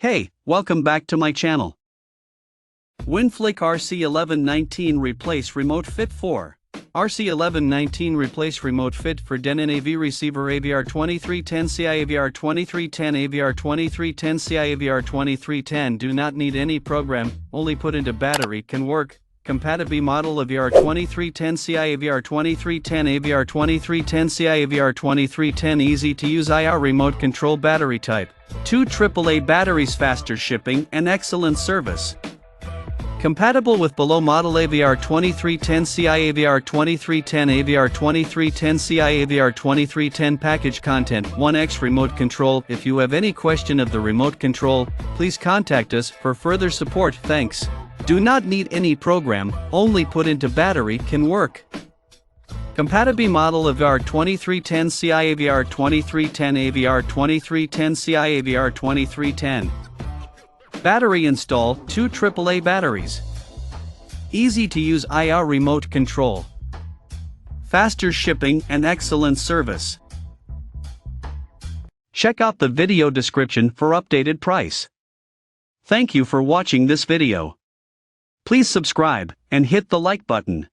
Hey, welcome back to my channel. WINFLIK RC1119 replace remote fit for RC1119 replace remote fit for Denon AV receiver AVR 2310 CI AVR 2310 AVR 2310 CI AVR 2310 do not need any program, only put into battery can work. Compatibility model AVR 2310 CI AVR 2310 AVR 2310 CI AVR 2310 easy to use IR remote control battery type. 2 AAA batteries, faster shipping and excellent service. Compatible with below model AVR 2310 CI AVR 2310 AVR 2310 CI AVR 2310 package content 1x remote control. If you have any question of the remote control, please contact us for further support. Thanks. Do not need any program, only put into battery can work. Compatibility model AVR 2310 CI AVR 2310 AVR 2310 CI AVR 2310. Battery install 2 AAA batteries. Easy to use IR remote control. Faster shipping and excellent service. Check out the video description for updated price. Thank you for watching this video. Please subscribe and hit the like button.